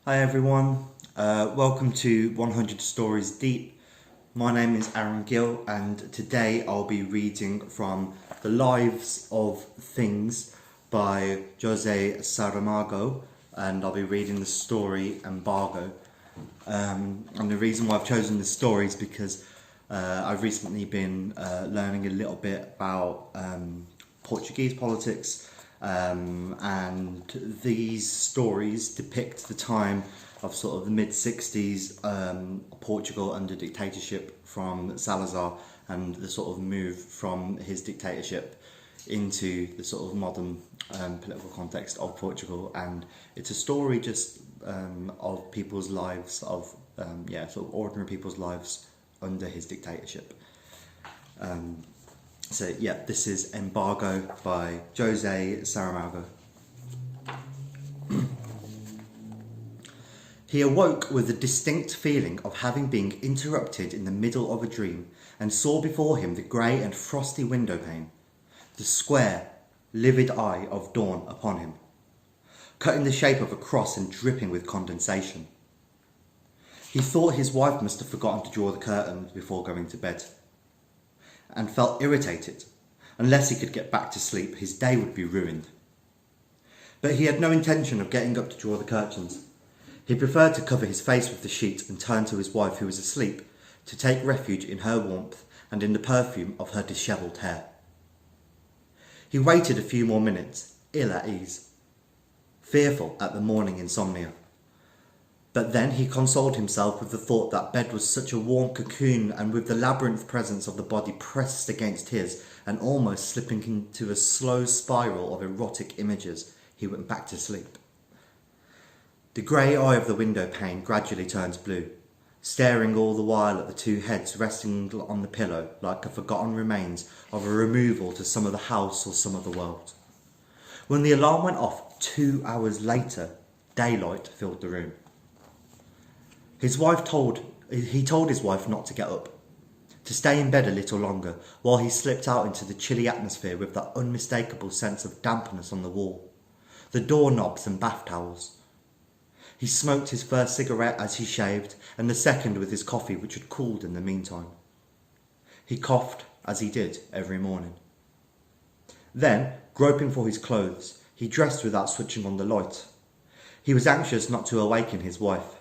Hi everyone, welcome to 100 Stories Deep. My name is Arron Gill and today I'll be reading from The Lives of Things by José Saramago, and I'll be reading the story Embargo. And the reason why I've chosen this story is because I've recently been learning a little bit about Portuguese politics. And these stories depict the time of sort of the mid-60s Portugal under dictatorship from Salazar and the sort of move from his dictatorship into the sort of modern political context of Portugal. And it's a story just of people's lives, of sort of ordinary people's lives under his dictatorship. This is Embargo by José Saramago. He awoke with a distinct feeling of having been interrupted in the middle of a dream and saw before him the grey and frosty window pane, the square, livid eye of dawn upon him, cut in the shape of a cross and dripping with condensation. He thought his wife must have forgotten to draw the curtains before going to bed, and felt irritated. Unless he could get back to sleep, his day would be ruined. But he had no intention of getting up to draw the curtains. He preferred to cover his face with the sheet and turn to his wife, who was asleep, to take refuge in her warmth and in the perfume of her dishevelled hair. He waited a few more minutes, ill at ease, fearful at the morning insomnia. But then he consoled himself with the thought that bed was such a warm cocoon, and with the labyrinth presence of the body pressed against his and almost slipping into a slow spiral of erotic images, he went back to sleep. The grey eye of the window pane gradually turns blue, staring all the while at the two heads resting on the pillow like a forgotten remains of a removal to some of the house or some of the world. When the alarm went off 2 hours later, daylight filled the room. He told his wife not to get up, to stay in bed a little longer while he slipped out into the chilly atmosphere with that unmistakable sense of dampness on the wall, the doorknobs and bath towels. He smoked his first cigarette as he shaved, and the second with his coffee, which had cooled in the meantime. He coughed as he did every morning. Then, groping for his clothes, he dressed without switching on the light. He was anxious not to awaken his wife.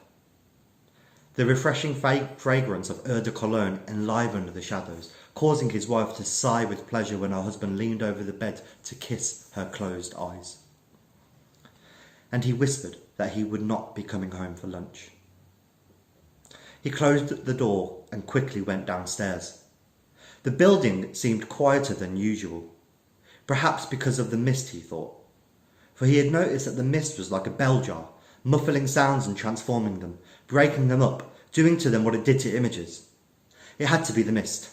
The refreshing fragrance of eau de cologne enlivened the shadows, causing his wife to sigh with pleasure when her husband leaned over the bed to kiss her closed eyes. And he whispered that he would not be coming home for lunch. He closed the door and quickly went downstairs. The building seemed quieter than usual, perhaps because of the mist, he thought, for he had noticed that the mist was like a bell jar, muffling sounds and transforming them, breaking them up, doing to them what it did to images. It had to be the mist.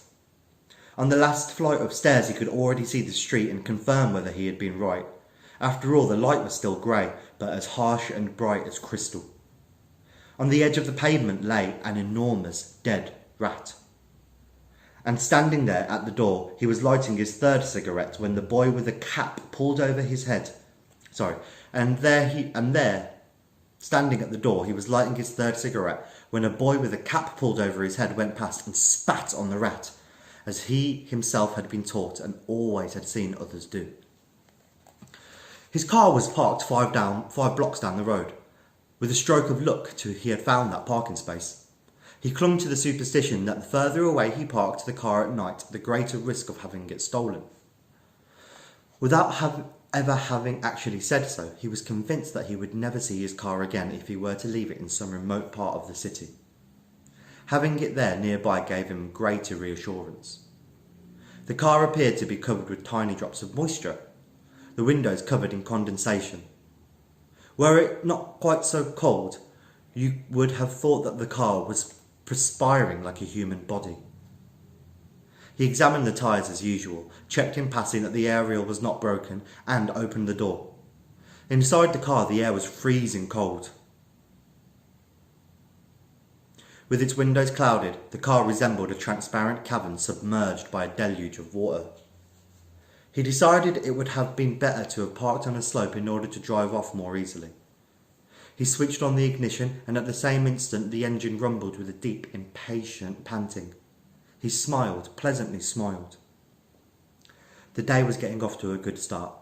On the last flight of stairs he could already see the street and confirm whether he had been right. After all, the light was still grey, but as harsh and bright as crystal. On the edge of the pavement lay an enormous dead rat. And standing there at the door, he was lighting his third cigarette when the boy with a cap pulled over his head. Standing at the door, he was lighting his third cigarette when a boy with a cap pulled over his head went past and spat on the rat, as he himself had been taught and always had seen others do. His car was parked 5 blocks down the road. With a stroke of luck, he had found that parking space. He clung to the superstition that the further away he parked the car at night, the greater risk of having it stolen. Without ever having actually said so, he was convinced that he would never see his car again if he were to leave it in some remote part of the city. Having it there nearby gave him greater reassurance. The car appeared to be covered with tiny drops of moisture, the windows covered in condensation. Were it not quite so cold, you would have thought that the car was perspiring like a human body. He examined the tyres as usual, checked in passing that the aerial was not broken, and opened the door. Inside the car, the air was freezing cold. With its windows clouded, the car resembled a transparent cavern submerged by a deluge of water. He decided it would have been better to have parked on a slope in order to drive off more easily. He switched on the ignition, and at the same instant the engine rumbled with a deep, impatient panting. He smiled, pleasantly smiled. The day was getting off to a good start.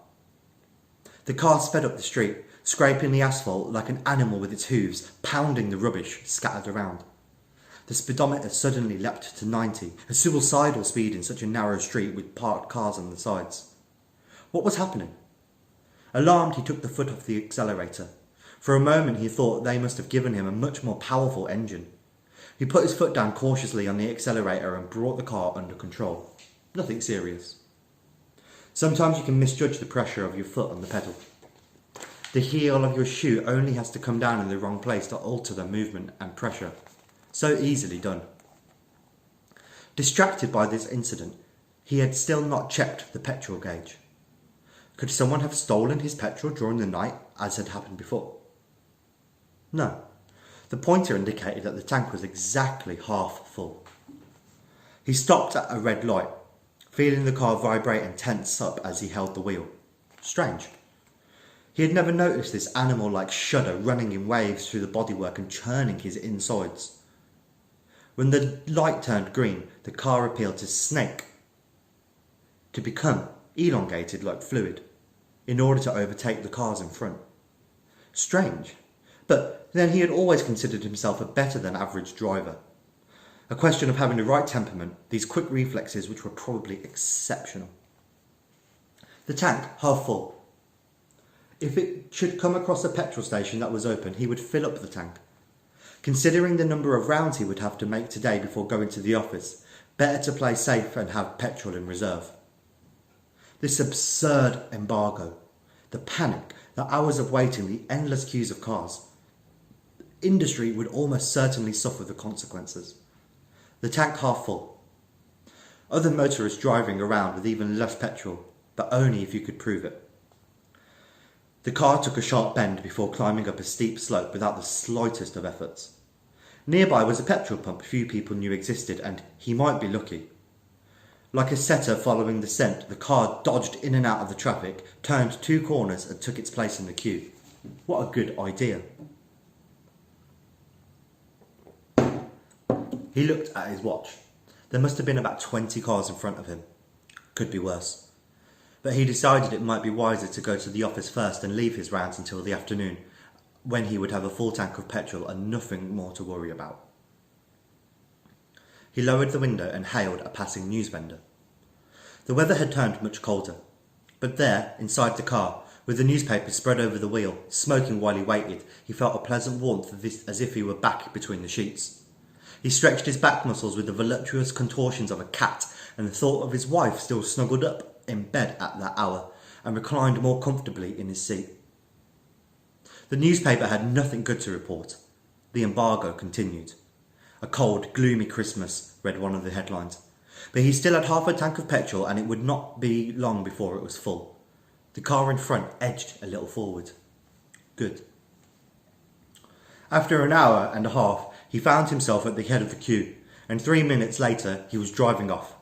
The car sped up the street, scraping the asphalt like an animal with its hooves, pounding the rubbish scattered around. The speedometer suddenly leapt to 90, a suicidal speed in such a narrow street with parked cars on the sides. What was happening? Alarmed, he took the foot off the accelerator. For a moment he thought they must have given him a much more powerful engine. He put his foot down cautiously on the accelerator and brought the car under control. Nothing serious. Sometimes you can misjudge the pressure of your foot on the pedal. The heel of your shoe only has to come down in the wrong place to alter the movement and pressure. So easily done. Distracted by this incident, he had still not checked the petrol gauge. Could someone have stolen his petrol during the night, as had happened before? No. The pointer indicated that the tank was exactly half full. He stopped at a red light, feeling the car vibrate and tense up as he held the wheel. Strange. He had never noticed this animal-like shudder running in waves through the bodywork and churning his insides. When the light turned green, the car appeared to snake, to become elongated like fluid, in order to overtake the cars in front. Strange, but then he had always considered himself a better than average driver. A question of having the right temperament, these quick reflexes which were probably exceptional. The tank, half full. If it should come across a petrol station that was open, he would fill up the tank. Considering the number of rounds he would have to make today before going to the office, better to play safe and have petrol in reserve. This absurd embargo, the panic, the hours of waiting, the endless queues of cars. Industry would almost certainly suffer the consequences. The tank half full. Other motorists driving around with even less petrol, but only if you could prove it. The car took a sharp bend before climbing up a steep slope without the slightest of efforts. Nearby was a petrol pump few people knew existed, and he might be lucky. Like a setter following the scent, the car dodged in and out of the traffic, turned 2 corners and took its place in the queue. What a good idea. He looked at his watch. There must have been about 20 cars in front of him. Could be worse. But he decided it might be wiser to go to the office first and leave his rounds until the afternoon, when he would have a full tank of petrol and nothing more to worry about. He lowered the window and hailed a passing news vendor. The weather had turned much colder, but there, inside the car, with the newspaper spread over the wheel, smoking while he waited, he felt a pleasant warmth as if he were back between the sheets. He stretched his back muscles with the voluptuous contortions of a cat, and thought of his wife still snuggled up in bed at that hour, and reclined more comfortably in his seat. The newspaper had nothing good to report. The embargo continued. A cold, gloomy Christmas, read one of the headlines. But he still had half a tank of petrol, and it would not be long before it was full. The car in front edged a little forward. Good. After an hour and a half, he found himself at the head of the queue, and 3 minutes later he was driving off.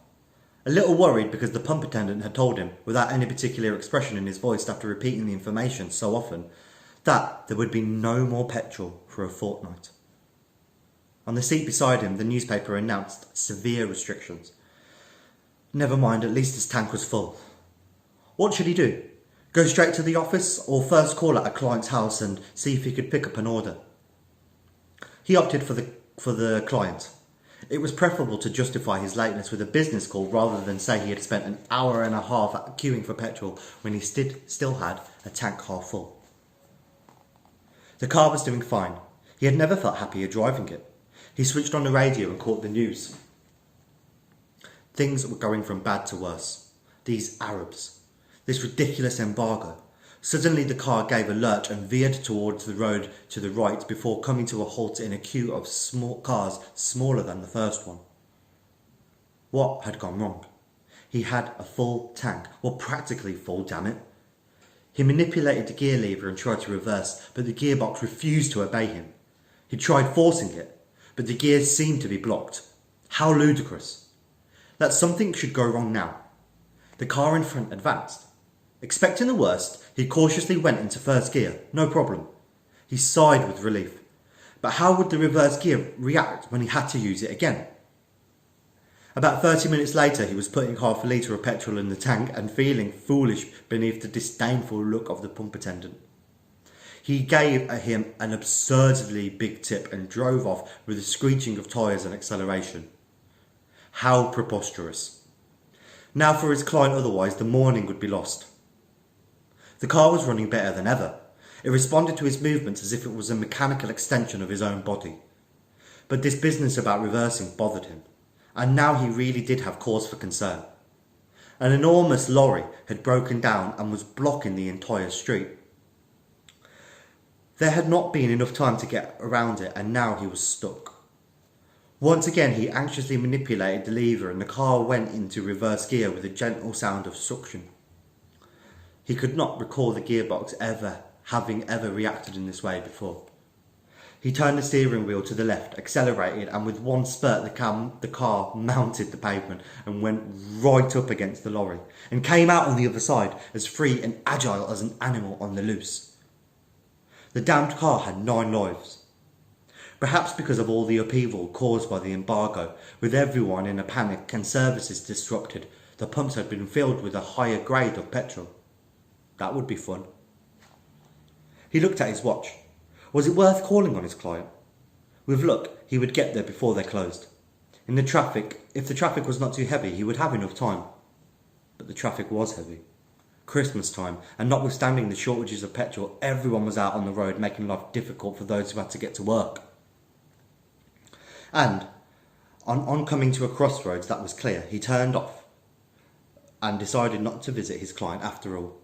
A little worried because the pump attendant had told him, without any particular expression in his voice after repeating the information so often, that there would be no more petrol for a fortnight. On the seat beside him, the newspaper announced severe restrictions. Never mind, at least his tank was full. What should he do? Go straight to the office, or first call at a client's house and see if he could pick up an order? He opted for the client. It was preferable to justify his lateness with a business call rather than say he had spent an hour and a half queuing for petrol when he still had a tank half full. The car was doing fine. He had never felt happier driving it. He switched on the radio and caught the news. Things were going from bad to worse. These Arabs. This ridiculous embargo. Suddenly the car gave a lurch and veered towards the road to the right before coming to a halt in a queue of small cars smaller than the first one. What had gone wrong? He had a full tank. Well, practically full, damn it. He manipulated the gear lever and tried to reverse, but the gearbox refused to obey him. He tried forcing it, but the gears seemed to be blocked. How ludicrous. That something should go wrong now. The car in front advanced. Expecting the worst, he cautiously went into first gear, no problem. He sighed with relief. But how would the reverse gear react when he had to use it again? About 30 minutes later, he was putting half a litre of petrol in the tank and feeling foolish beneath the disdainful look of the pump attendant. He gave him an absurdly big tip and drove off with a screeching of tyres and acceleration. How preposterous. Now for his client, otherwise the morning would be lost. The car was running better than ever. It responded to his movements as if it was a mechanical extension of his own body. But this business about reversing bothered him, and now he really did have cause for concern. An enormous lorry had broken down and was blocking the entire street. There had not been enough time to get around it, and now he was stuck. Once again he anxiously manipulated the lever and the car went into reverse gear with a gentle sound of suction. He could not recall the gearbox having ever reacted in this way before. He turned the steering wheel to the left, accelerated, and with one spurt the car mounted the pavement and went right up against the lorry, and came out on the other side as free and agile as an animal on the loose. The damned car had 9 lives. Perhaps because of all the upheaval caused by the embargo, with everyone in a panic and services disrupted, the pumps had been filled with a higher grade of petrol. That would be fun. He looked at his watch. Was it worth calling on his client? With luck, he would get there before they closed. If the traffic was not too heavy, he would have enough time. But the traffic was heavy. Christmas time, and notwithstanding the shortages of petrol, everyone was out on the road, making life difficult for those who had to get to work. And, on coming to a crossroads that was clear, he turned off and decided not to visit his client after all.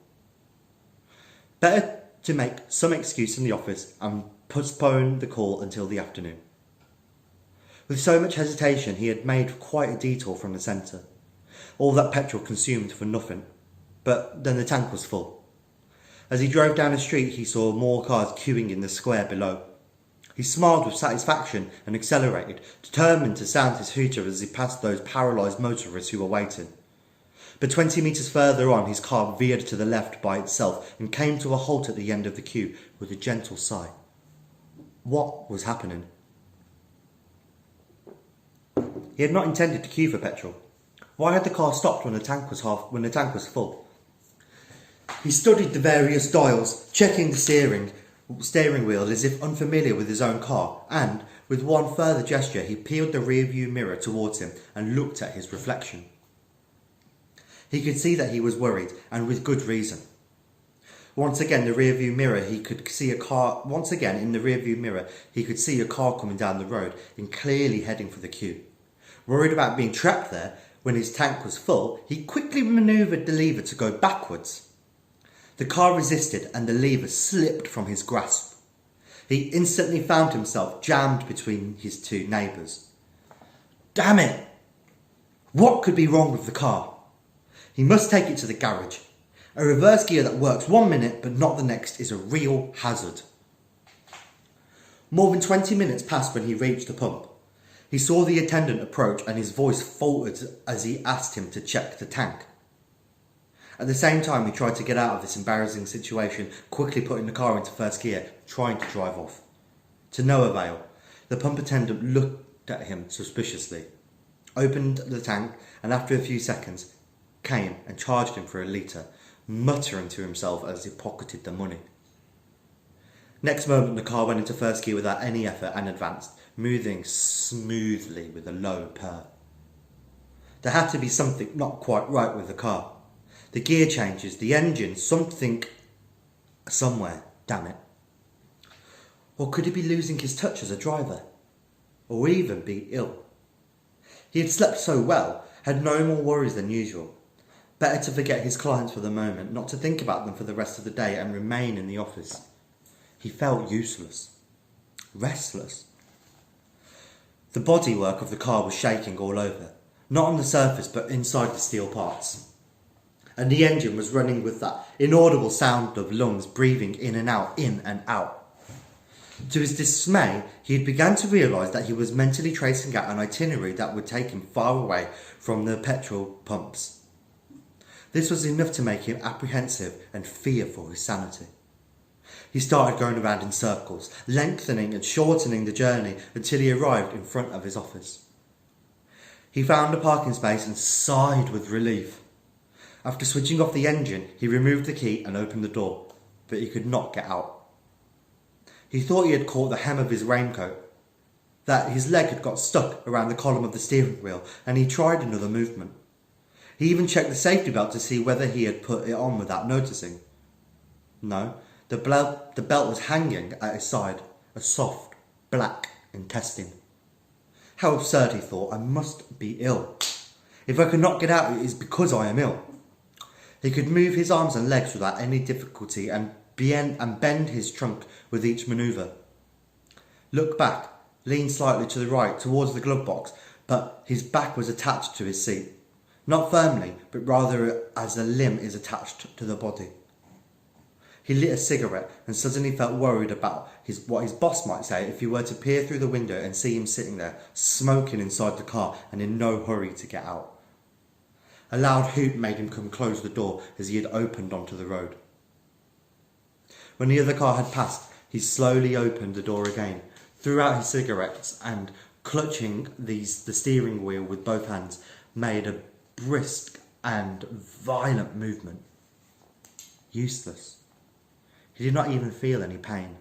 Better to make some excuse in the office and postpone the call until the afternoon. With so much hesitation, he had made quite a detour from the centre. All that petrol consumed for nothing, but then the tank was full. As he drove down the street, he saw more cars queuing in the square below. He smiled with satisfaction and accelerated, determined to sound his hooter as he passed those paralysed motorists who were waiting. But 20 metres further on, his car veered to the left by itself and came to a halt at the end of the queue with a gentle sigh. What was happening? He had not intended to queue for petrol. Why had the car stopped when the tank was full? He studied the various dials, checking the steering wheel as if unfamiliar with his own car, and, with one further gesture, he peeled the rear-view mirror towards him and looked at his reflection. He could see that he was worried, and with good reason. Once again in the rear-view mirror, he could see a car coming down the road and clearly heading for the queue. Worried about being trapped there when his tank was full, he quickly manoeuvred the lever to go backwards. The car resisted and the lever slipped from his grasp. He instantly found himself jammed between his two neighbours. Damn it! What could be wrong with the car? He must take it to the garage. A reverse gear that works 1 minute but not the next is a real hazard. More than 20 minutes passed when he reached the pump. He saw the attendant approach and his voice faltered as he asked him to check the tank. At the same time, he tried to get out of this embarrassing situation, quickly putting the car into first gear, trying to drive off. To no avail. The pump attendant looked at him suspiciously, opened the tank, and after a few seconds, came and charged him for a litre, muttering to himself as he pocketed the money. Next moment, the car went into first gear without any effort and advanced, moving smoothly with a low purr. There had to be something not quite right with the car. The gear changes, the engine, something somewhere, damn it. Or could he be losing his touch as a driver? Or even be ill? He had slept so well, had no more worries than usual. Better to forget his clients for the moment, not to think about them for the rest of the day and remain in the office. He felt useless. Restless. The bodywork of the car was shaking all over, not on the surface but inside the steel parts. And the engine was running with that inaudible sound of lungs breathing in and out, in and out. To his dismay, he had begun to realise that he was mentally tracing out an itinerary that would take him far away from the petrol pumps. This was enough to make him apprehensive and fear for his sanity. He started going around in circles, lengthening and shortening the journey until he arrived in front of his office. He found a parking space and sighed with relief. After switching off the engine, he removed the key and opened the door, but he could not get out. He thought he had caught the hem of his raincoat, that his leg had got stuck around the column of the steering wheel, and he tried another movement. He even checked the safety belt to see whether he had put it on without noticing. No, the belt was hanging at his side, a soft, black intestine. How absurd, he thought. I must be ill. If I cannot get out, it is because I am ill. He could move his arms and legs without any difficulty and bend his trunk with each manoeuvre. Look back, lean slightly to the right towards the glove box, but his back was attached to his seat. Not firmly, but rather as a limb is attached to the body. He lit a cigarette and suddenly felt worried about what his boss might say if he were to peer through the window and see him sitting there, smoking inside the car and in no hurry to get out. A loud hoot made him come close the door as he had opened onto the road. When the other car had passed, he slowly opened the door again, threw out his cigarettes and, clutching the steering wheel with both hands, made a brisk and violent movement. Useless. He did not even feel any pain.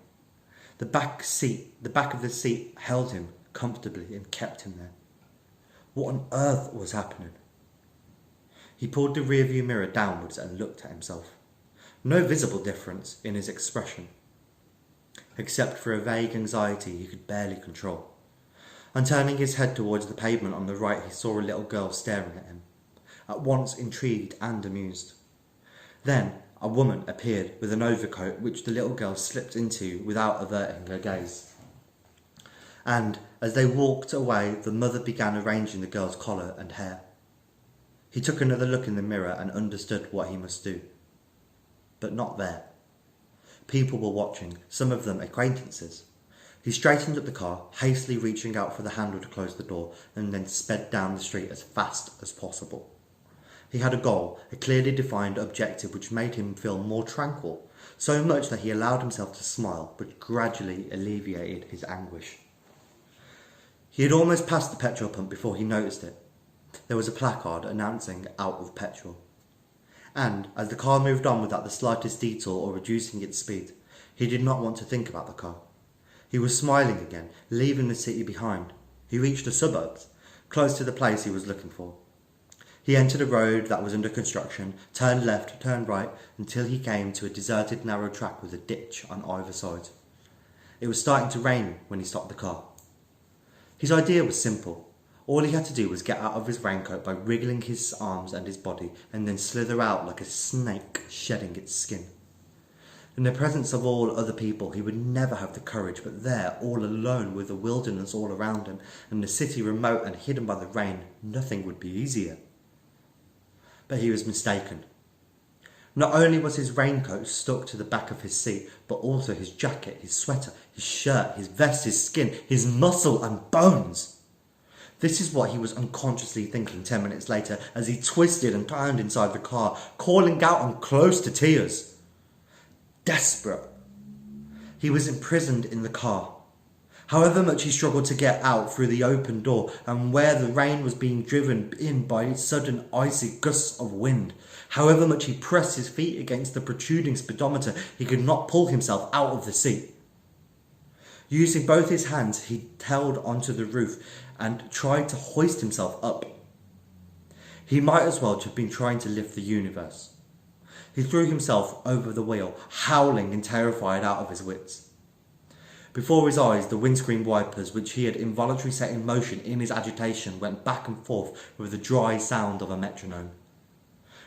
The back of the seat held him comfortably and kept him there. What on earth was happening? He pulled the rearview mirror downwards and looked at himself. No visible difference in his expression, except for a vague anxiety he could barely control. On turning his head towards the pavement on the right, he saw a little girl staring at him, at once intrigued and amused. Then a woman appeared with an overcoat which the little girl slipped into without averting her gaze. And as they walked away, the mother began arranging the girl's collar and hair. He took another look in the mirror and understood what he must do. But not there. People were watching, some of them acquaintances. He straightened up the car, hastily reaching out for the handle to close the door, and then sped down the street as fast as possible. He had a goal, a clearly defined objective which made him feel more tranquil, so much that he allowed himself to smile, which gradually alleviated his anguish. He had almost passed the petrol pump before he noticed it. There was a placard announcing "out of petrol." And, as the car moved on without the slightest detour or reducing its speed, he did not want to think about the car. He was smiling again, leaving the city behind. He reached the suburbs, close to the place he was looking for. He entered a road that was under construction, turned left, turned right, until he came to a deserted narrow track with a ditch on either side. It was starting to rain when he stopped the car. His idea was simple. All he had to do was get out of his raincoat by wriggling his arms and his body, and then slither out like a snake shedding its skin. In the presence of all other people, he would never have the courage, but there, all alone, with the wilderness all around him, and the city remote and hidden by the rain, nothing would be easier. But he was mistaken. Not only was his raincoat stuck to the back of his seat, but also his jacket, his sweater, his shirt, his vest, his skin, his muscle and bones. This is what he was unconsciously thinking 10 minutes later as he twisted and turned inside the car, calling out and close to tears. Desperate. He was imprisoned in the car. However much he struggled to get out through the open door, and where the rain was being driven in by sudden icy gusts of wind, however much he pressed his feet against the protruding speedometer, he could not pull himself out of the seat. Using both his hands, he held onto the roof and tried to hoist himself up. He might as well have been trying to lift the universe. He threw himself over the wheel, howling and terrified out of his wits. Before his eyes, the windscreen wipers, which he had involuntarily set in motion in his agitation, went back and forth with the dry sound of a metronome.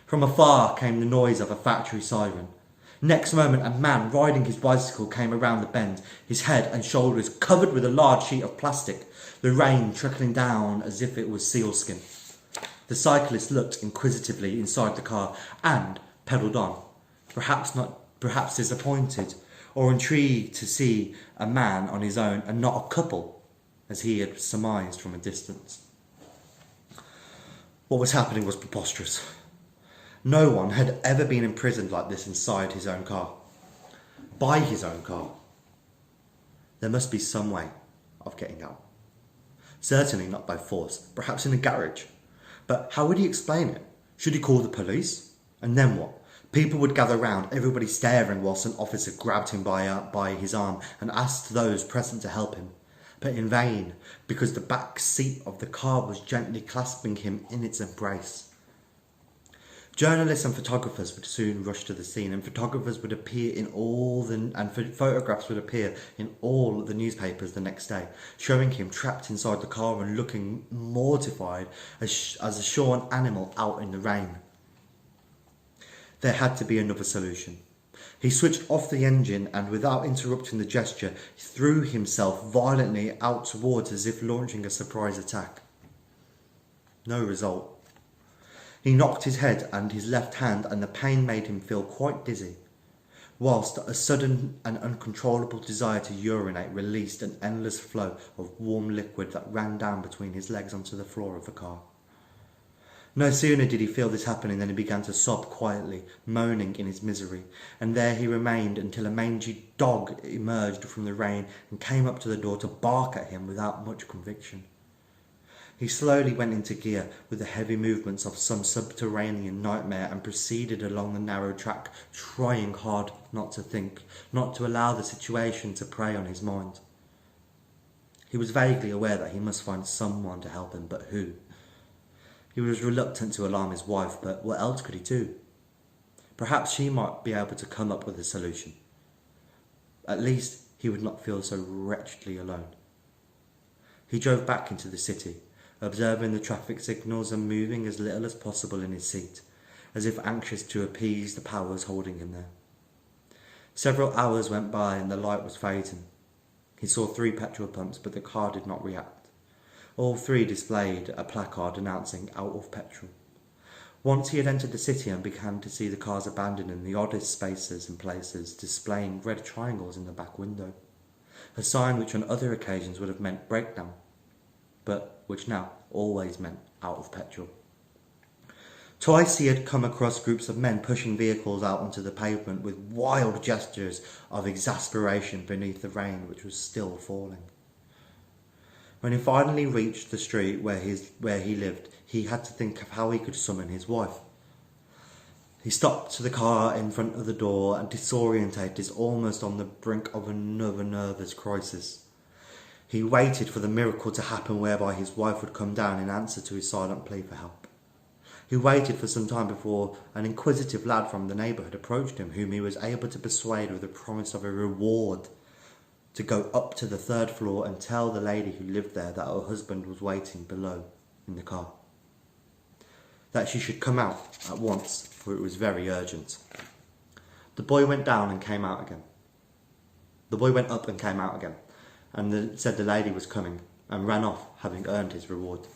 From afar came the noise of a factory siren. Next moment, a man riding his bicycle came around the bend, his head and shoulders covered with a large sheet of plastic, the rain trickling down as if it was sealskin. The cyclist looked inquisitively inside the car and pedalled on, perhaps disappointed or intrigued to see a man on his own and not a couple, as he had surmised from a distance. What was happening was preposterous. No one had ever been imprisoned like this inside his own car. by his own car. There must be some way of getting out. Certainly not by force, perhaps in a garage. But how would he explain it? Should he call the police? And then what? People would gather round, everybody staring whilst an officer grabbed him by his arm and asked those present to help him. But in vain, because the back seat of the car was gently clasping him in its embrace. Journalists and photographers would soon rush to the scene, and photographers would appear in photographs would appear in all the newspapers the next day, showing him trapped inside the car and looking mortified as a shorn animal out in the rain. There had to be another solution. He switched off the engine and, without interrupting the gesture, threw himself violently out towards as if launching a surprise attack. No result. He knocked his head and his left hand, and the pain made him feel quite dizzy, whilst a sudden and uncontrollable desire to urinate released an endless flow of warm liquid that ran down between his legs onto the floor of the car. No sooner did he feel this happening than he began to sob quietly, moaning in his misery, and there he remained until a mangy dog emerged from the rain and came up to the door to bark at him without much conviction. He slowly went into gear with the heavy movements of some subterranean nightmare and proceeded along the narrow track, trying hard not to think, not to allow the situation to prey on his mind. He was vaguely aware that he must find someone to help him, but who? He was reluctant to alarm his wife, but what else could he do? Perhaps she might be able to come up with a solution. At least he would not feel so wretchedly alone. He drove back into the city, observing the traffic signals and moving as little as possible in his seat, as if anxious to appease the powers holding him there. Several hours went by and the light was fading. He saw 3 petrol pumps, but the car did not react. All 3 displayed a placard announcing out of petrol. Once he had entered the city and began to see the cars abandoned in the oddest spaces and places, displaying red triangles in the back window, a sign which on other occasions would have meant breakdown, but which now always meant out of petrol. Twice he had come across groups of men pushing vehicles out onto the pavement with wild gestures of exasperation beneath the rain which was still falling. When he finally reached the street where he lived, he had to think of how he could summon his wife. He stopped the car in front of the door and, disorientated, almost on the brink of another nervous crisis. He waited for the miracle to happen whereby his wife would come down in answer to his silent plea for help. He waited for some time before an inquisitive lad from the neighbourhood approached him, whom he was able to persuade with the promise of a reward to go up to the 3rd floor and tell the lady who lived there that her husband was waiting below in the car. That she should come out at once, for it was very urgent. The boy went down and came out again. The boy went up and came out again, and said the lady was coming, and ran off, having earned his reward.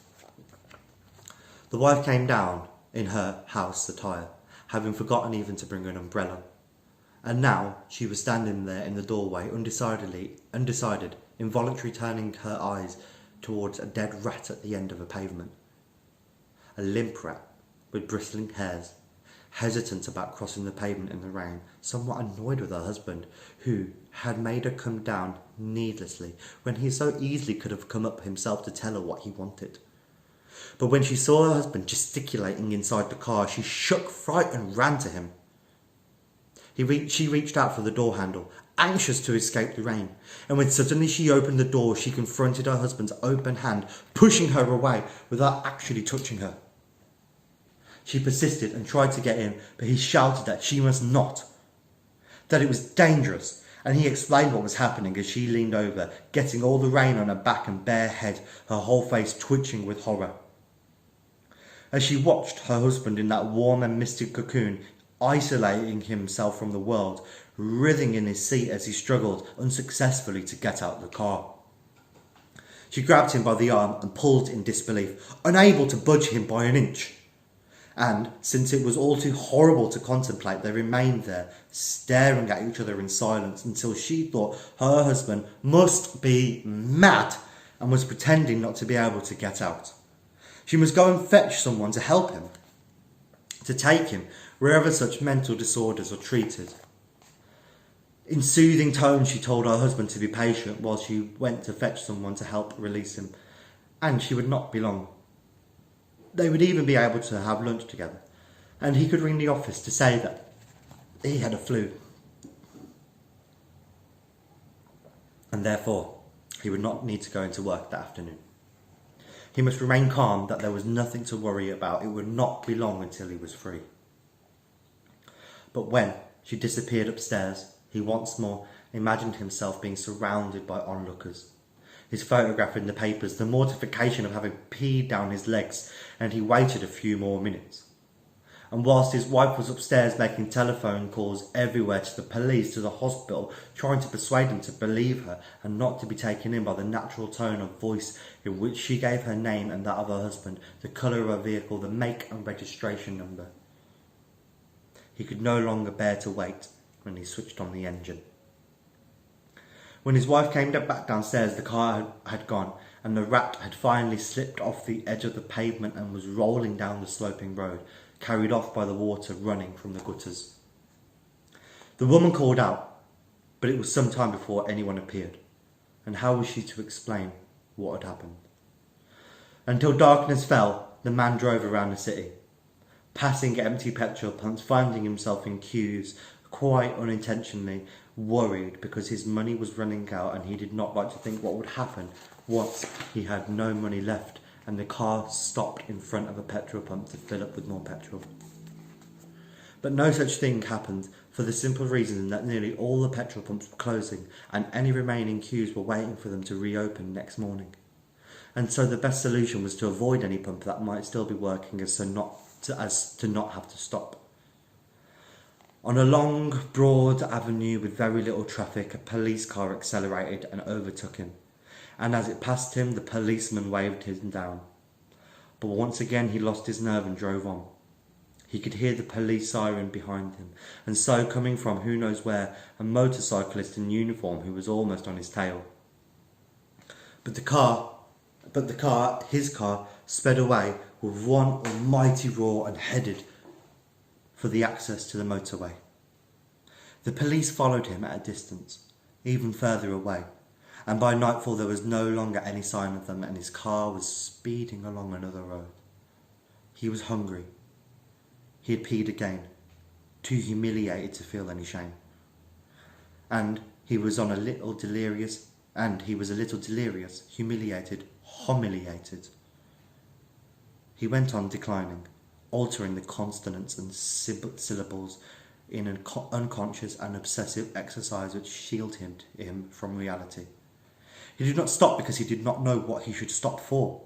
The wife came down in her house attire, having forgotten even to bring an umbrella, and now she was standing there in the doorway, undecided, involuntarily turning her eyes towards a dead rat at the end of a pavement. A limp rat, with bristling hairs, hesitant about crossing the pavement in the rain, somewhat annoyed with her husband, who had made her come down needlessly, when he so easily could have come up himself to tell her what he wanted. But when she saw her husband gesticulating inside the car, she shook fright and ran to him. She reached out for the door handle, anxious to escape the rain, and when suddenly she opened the door, she confronted her husband's open hand, pushing her away without actually touching her. She persisted and tried to get in, but he shouted that she must not, that it was dangerous, and he explained what was happening as she leaned over, getting all the rain on her back and bare head, her whole face twitching with horror. As she watched her husband in that warm and mystic cocoon, isolating himself from the world, writhing in his seat as he struggled unsuccessfully to get out the car. She grabbed him by the arm and pulled in disbelief, unable to budge him by an inch. And, since it was all too horrible to contemplate, they remained there, staring at each other in silence until she thought her husband must be mad and was pretending not to be able to get out. She must go and fetch someone to help him, to take him wherever such mental disorders are treated. In soothing tones she told her husband to be patient while she went to fetch someone to help release him, and she would not be long. They would even be able to have lunch together, and he could ring the office to say that he had a flu, and therefore he would not need to go into work that afternoon. He must remain calm that there was nothing to worry about. It would not be long until he was free. But when she disappeared upstairs, he once more imagined himself being surrounded by onlookers. His photograph in the papers, the mortification of having peed down his legs, and he waited a few more minutes. And whilst his wife was upstairs making telephone calls everywhere to the police, to the hospital, trying to persuade them to believe her and not to be taken in by the natural tone of voice in which she gave her name and that of her husband, the colour of her vehicle, the make and registration number. He could no longer bear to wait when he switched on the engine. When his wife came back downstairs, the car had gone, and the rat had finally slipped off the edge of the pavement and was rolling down the sloping road, carried off by the water running from the gutters. The woman called out, but it was some time before anyone appeared, and how was she to explain what had happened? Until darkness fell, the man drove around the city, passing empty petrol pumps, finding himself in queues, quite unintentionally worried because his money was running out, and he did not like to think what would happen once he had no money left and the car stopped in front of a petrol pump to fill up with more petrol. But no such thing happened, for the simple reason that nearly all the petrol pumps were closing and any remaining queues were waiting for them to reopen next morning. And so the best solution was to avoid any pump that might still be working as to not have to stop. On a long, broad avenue with very little traffic, a police car accelerated and overtook him, and as it passed him, the policeman waved him down. But once again he lost his nerve and drove on. He could hear the police siren behind him, and so, coming from who knows where, a motorcyclist in uniform who was almost on his tail. But his car, sped away with one almighty roar and headed for the access to the motorway. The police followed him at a distance, even further away, and by nightfall there was no longer any sign of them, and his car was speeding along another road. He was hungry. He had peed again, too humiliated to feel any shame. And he was a little delirious, humiliated. He went on declining, altering the consonants and syllables in an unconscious and obsessive exercise which shielded him from reality. He did not stop because he did not know what he should stop for.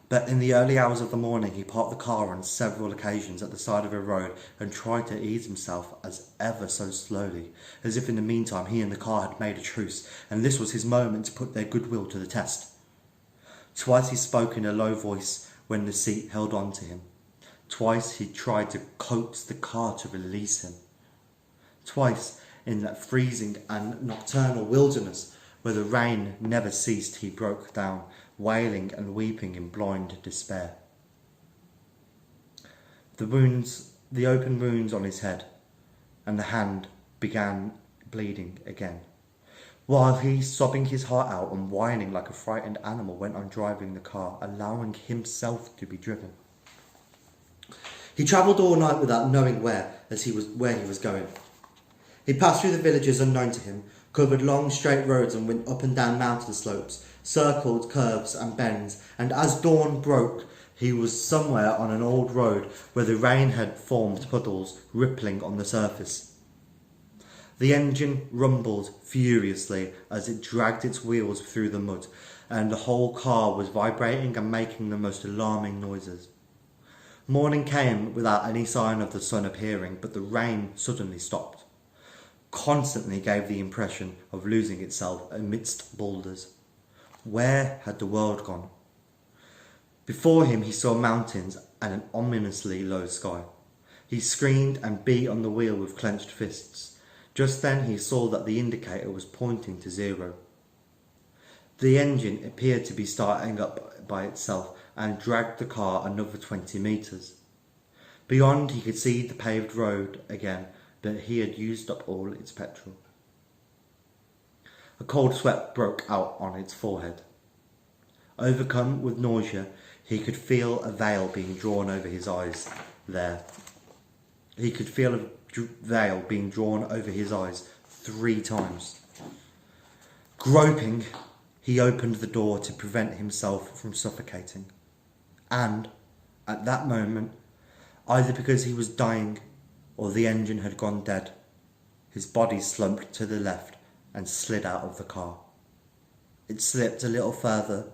But in the early hours of the morning he parked the car on several occasions at the side of a road and tried to ease himself as ever so slowly, as if in the meantime he and the car had made a truce, and this was his moment to put their goodwill to the test. Twice he spoke in a low voice when the seat held on to him. Twice he tried to coax the car to release him. Twice, in that freezing and nocturnal wilderness where the rain never ceased, he broke down, wailing and weeping in blind despair. The open wounds on his head and the hand began bleeding again, while he, sobbing his heart out and whining like a frightened animal, went on driving the car, allowing himself to be driven. He travelled all night without knowing where he was going. He passed through the villages unknown to him, covered long straight roads and went up and down mountain slopes, circled curves and bends, and as dawn broke he was somewhere on an old road where the rain had formed puddles rippling on the surface. The engine rumbled furiously as it dragged its wheels through the mud, and the whole car was vibrating and making the most alarming noises. Morning came without any sign of the sun appearing, but the rain suddenly stopped. Constantly gave the impression of losing itself amidst boulders. Where had the world gone? Before him he saw mountains and an ominously low sky. He screamed and beat on the wheel with clenched fists. Just then he saw that the indicator was pointing to 0. The engine appeared to be starting up by itself and dragged the car another 20 metres. Beyond he could see the paved road again, but he had used up all its petrol. A cold sweat broke out on its forehead. Overcome with nausea, he could feel a veil being drawn over his eyes there. He could feel a veil being drawn over his eyes 3 times. Groping, he opened the door to prevent himself from suffocating. And, at that moment, either because he was dying or the engine had gone dead, his body slumped to the left and slid out of the car. It slipped a little further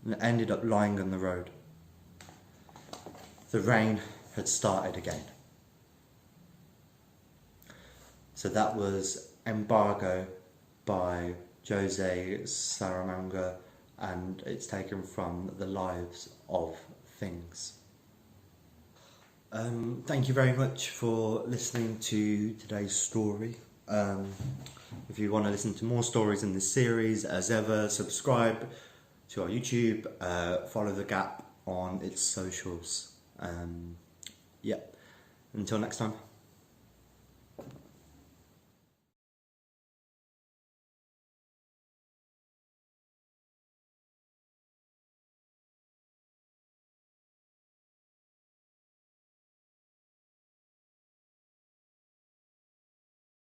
and ended up lying on the road. The rain had started again. So that was Embargo by José Saramago, and it's taken from The Lives of Things. Thank you very much for listening to today's story. If you want to listen to more stories in this series, as ever, subscribe to our YouTube, follow The Gap on its socials. Until next time.